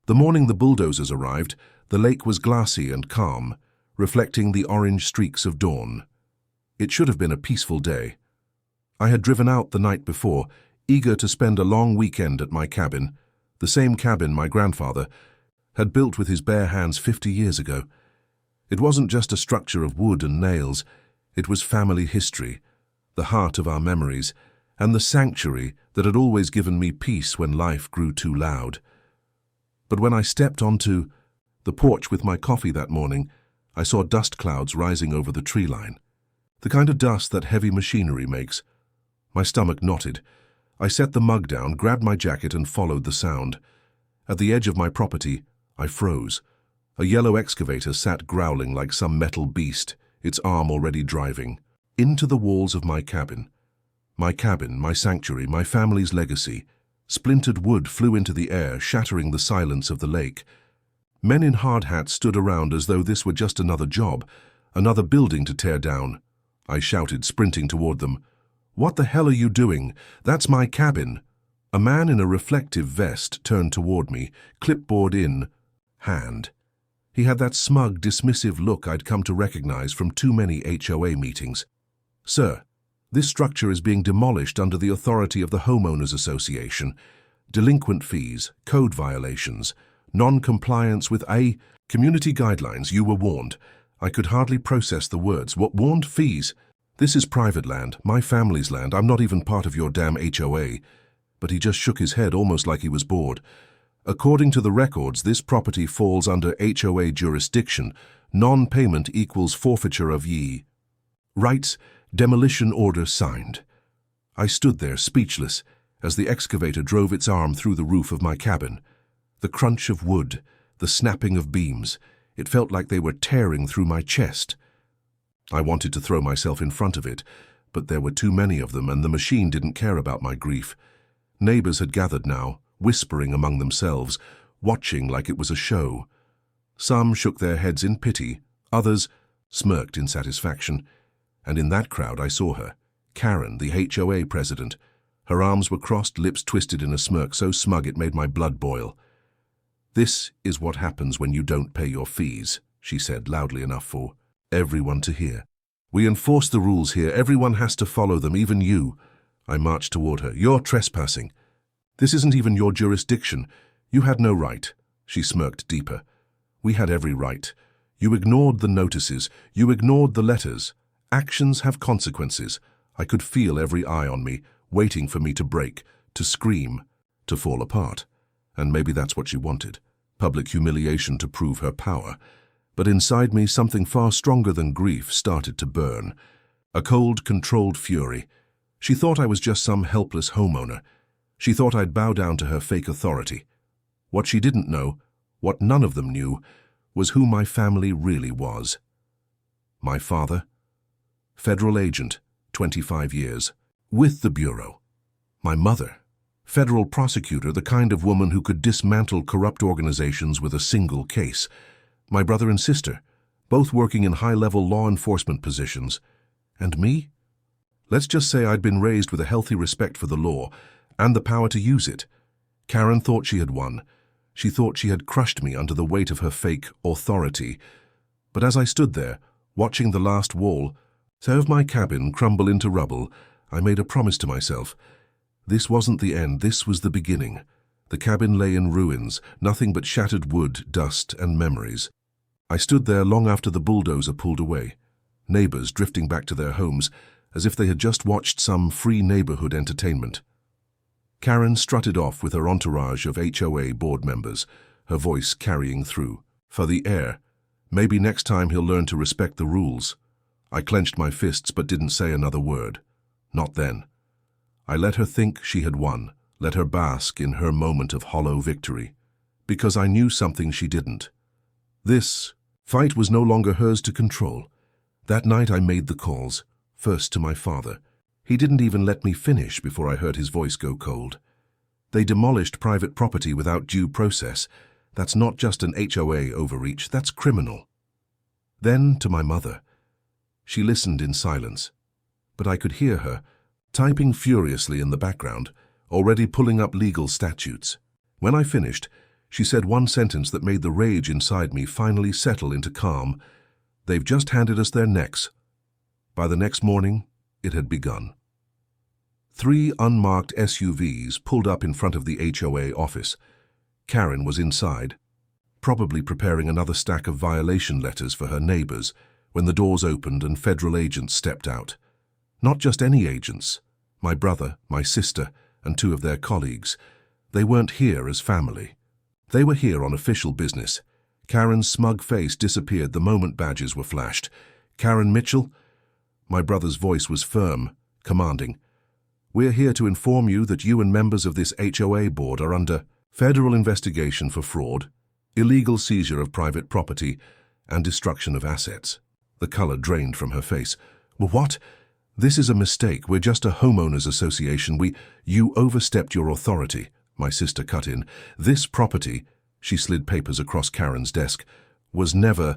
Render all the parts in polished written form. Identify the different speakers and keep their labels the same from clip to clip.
Speaker 1: The morning the bulldozers arrived, the lake was glassy and calm, reflecting the orange streaks of dawn. It should have been a peaceful day. I had driven out the night before, eager to spend a long weekend at my cabin, the same cabin my grandfather had built with his bare hands 50 years ago. It wasn't just a structure of wood and nails, it was family history, the heart of our memories, and the sanctuary that had always given me peace when life grew too loud. But when I stepped onto the porch with my coffee that morning, I saw dust clouds rising over the tree line. The kind of dust that heavy machinery makes. My stomach knotted. I set the mug down, grabbed my jacket, and followed the sound. At the edge of my property, I froze. A yellow excavator sat growling like some metal beast, its arm already driving into the walls of my cabin. My cabin, my sanctuary, my family's legacy. Splintered wood flew into the air, shattering the silence of the lake. Men in hard hats stood around as though this were just another job, another building to tear down. I shouted, sprinting toward them. "What the hell are you doing? That's my cabin." A man in a reflective vest turned toward me, clipboard in hand. He had that smug, dismissive look I'd come to recognize from too many HOA meetings. "Sir, this structure is being demolished under the authority of the Homeowners Association. Delinquent fees, code violations, non-compliance with community guidelines. You were warned." I could hardly process the words. "What, warned? Fees? This is private land, my family's land. I'm not even part of your damn HOA." But he just shook his head almost like he was bored. "According to the records, this property falls under HOA jurisdiction. Non-payment equals forfeiture of ye rights. Demolition order signed." I stood there, speechless, as the excavator drove its arm through the roof of my cabin. The crunch of wood, the snapping of beams, it felt like they were tearing through my chest. I wanted to throw myself in front of it, but there were too many of them, and the machine didn't care about my grief. Neighbors had gathered now, whispering among themselves, watching like it was a show. Some shook their heads in pity, others smirked in satisfaction. And in that crowd I saw her, Karen, the HOA president. Her arms were crossed, lips twisted in a smirk so smug it made my blood boil. "This is what happens when you don't pay your fees," she said loudly enough for everyone to hear. "We enforce the rules here. Everyone has to follow them, even you." I marched toward her. "You're trespassing. This isn't even your jurisdiction. You had no right." She smirked deeper. "We had every right. You ignored the notices. You ignored the letters. Actions have consequences." I could feel every eye on me, waiting for me to break, to scream, to fall apart. And maybe that's what she wanted. Public humiliation to prove her power. But inside me, something far stronger than grief started to burn. A cold, controlled fury. She thought I was just some helpless homeowner. She thought I'd bow down to her fake authority. What she didn't know, what none of them knew, was who my family really was. My father, federal agent, 25 years, with the Bureau. My mother, federal prosecutor, the kind of woman who could dismantle corrupt organizations with a single case. My brother and sister, both working in high-level law enforcement positions. And me? Let's just say I'd been raised with a healthy respect for the law and the power to use it. Karen thought she had won. She thought she had crushed me under the weight of her fake authority. But as I stood there, watching the last wall of my cabin crumble into rubble, I made a promise to myself. This wasn't the end, this was the beginning. The cabin lay in ruins, nothing but shattered wood, dust, and memories. I stood there long after the bulldozer pulled away, neighbors drifting back to their homes as if they had just watched some free neighborhood entertainment. Karen strutted off with her entourage of HOA board members, her voice carrying through. For the air. Maybe next time he'll learn to respect the rules. I clenched my fists but didn't say another word. Not then. I let her think she had won, let her bask in her moment of hollow victory, because I knew something she didn't. This fight was no longer hers to control. That night I made the calls, first to my father. He didn't even let me finish before I heard his voice go cold. They demolished private property without due process. That's not just an HOA overreach, that's criminal. Then to my mother. She listened in silence, but I could hear her, typing furiously in the background, already pulling up legal statutes. When I finished, She said one sentence that made the rage inside me finally settle into calm. "They've just handed us their necks." By the next morning, it had begun. 3 unmarked SUVs pulled up in front of the HOA office. Karen was inside, probably preparing another stack of violation letters for her neighbors, when the doors opened and federal agents stepped out. Not just any agents. My brother, my sister, and 2 of their colleagues. They weren't here as family. They were here on official business. Karen's smug face disappeared the moment badges were flashed. "Karen Mitchell?" My brother's voice was firm, commanding. "We're here to inform you that you and members of this HOA board are under federal investigation for fraud, illegal seizure of private property, and destruction of assets." The color drained from her face. "What? This is a mistake. We're just a homeowners association. You overstepped your authority," my sister cut in. "This property," she slid papers across Karen's desk, "was never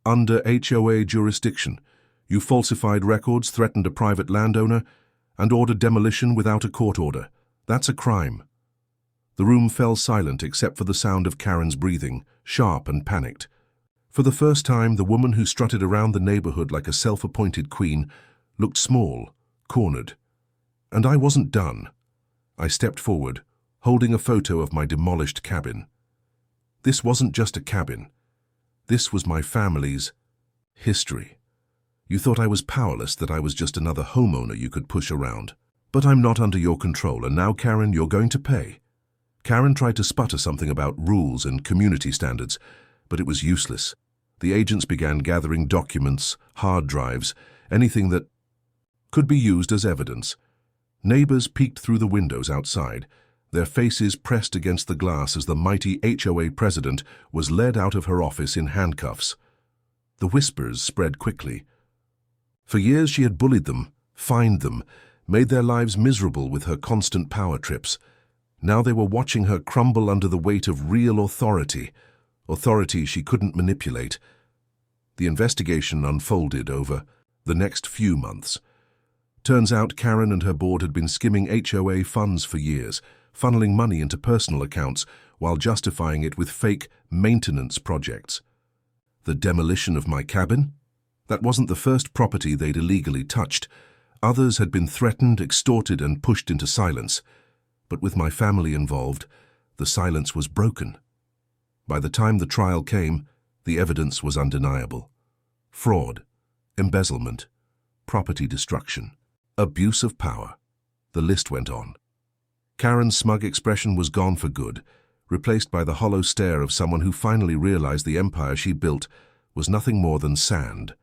Speaker 1: under HOA jurisdiction. You falsified records, threatened a private landowner, and ordered demolition without a court order. That's a crime." The room fell silent except for the sound of Karen's breathing, sharp and panicked. For the first time, the woman who strutted around the neighborhood like a self-appointed queen looked small, cornered. And I wasn't done. I stepped forward, holding a photo of my demolished cabin. This wasn't just a cabin. This was my family's history. You thought I was powerless, that I was just another homeowner you could push around. But I'm not under your control, and now, Karen, you're going to pay. Karen tried to sputter something about rules and community standards, but it was useless. The agents began gathering documents, hard drives, anything that could be used as evidence. Neighbors peeked through the windows outside, their faces pressed against the glass as the mighty HOA president was led out of her office in handcuffs. The whispers spread quickly. For years she had bullied them, fined them, made their lives miserable with her constant power trips. Now they were watching her crumble under the weight of real authority she couldn't manipulate. The investigation unfolded over the next few months. Turns out Karen and her board had been skimming HOA funds for years, funneling money into personal accounts while justifying it with fake maintenance projects. The demolition of my cabin? That wasn't the first property they'd illegally touched. Others had been threatened, extorted, and pushed into silence. But with my family involved, the silence was broken. By the time the trial came, the evidence was undeniable. Fraud, embezzlement, property destruction, abuse of power. The list went on. Karen's smug expression was gone for good, replaced by the hollow stare of someone who finally realized the empire she built was nothing more than sand.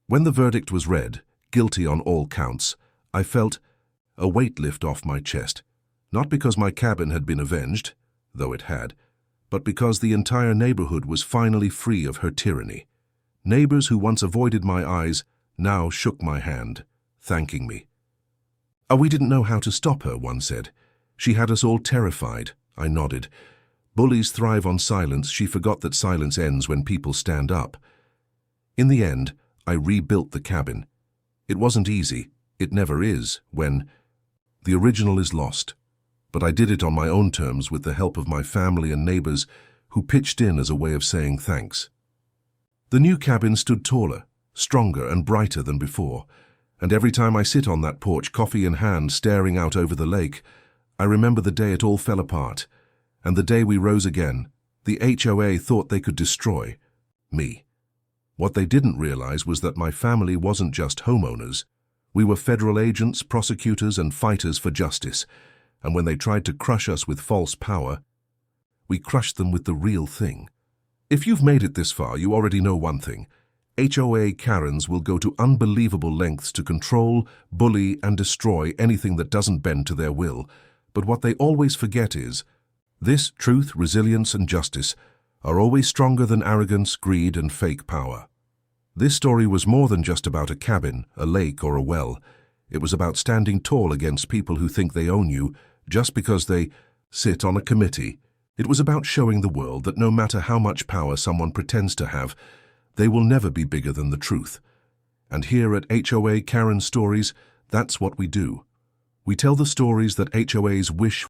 Speaker 1: When the verdict was read, guilty on all counts, I felt a weight lift off my chest, not because my cabin had been avenged, though it had, but because the entire neighborhood was finally free of her tyranny. Neighbors who once avoided my eyes now shook my hand, thanking me. "Oh, we didn't know how to stop her," one said. "She had us all terrified." I nodded. Bullies thrive on silence. She forgot that silence ends when people stand up. In the end, I rebuilt the cabin. It wasn't easy. It never is when the original is lost. But I did it on my own terms with the help of my family and neighbors who pitched in as a way of saying thanks. The new cabin stood taller, stronger and brighter than before, and every time I sit on that porch, coffee in hand, staring out over the lake, I remember the day it all fell apart, and the day we rose again. The HOA thought they could destroy me. What they didn't realize was that my family wasn't just homeowners. We were federal agents, prosecutors, and fighters for justice, and when they tried to crush us with false power, we crushed them with the real thing. If you've made it this far, you already know one thing. HOA Karens will go to unbelievable lengths to control, bully, and destroy anything that doesn't bend to their will. But what they always forget is, this truth, resilience, and justice are always stronger than arrogance, greed, and fake power. This story was more than just about a cabin, a lake, or a well. It was about standing tall against people who think they own you just because they sit on a committee. It was about showing the world that no matter how much power someone pretends to have, they will never be bigger than the truth. And here at HOA Karen Stories, that's what we do. We tell the stories that HOAs wish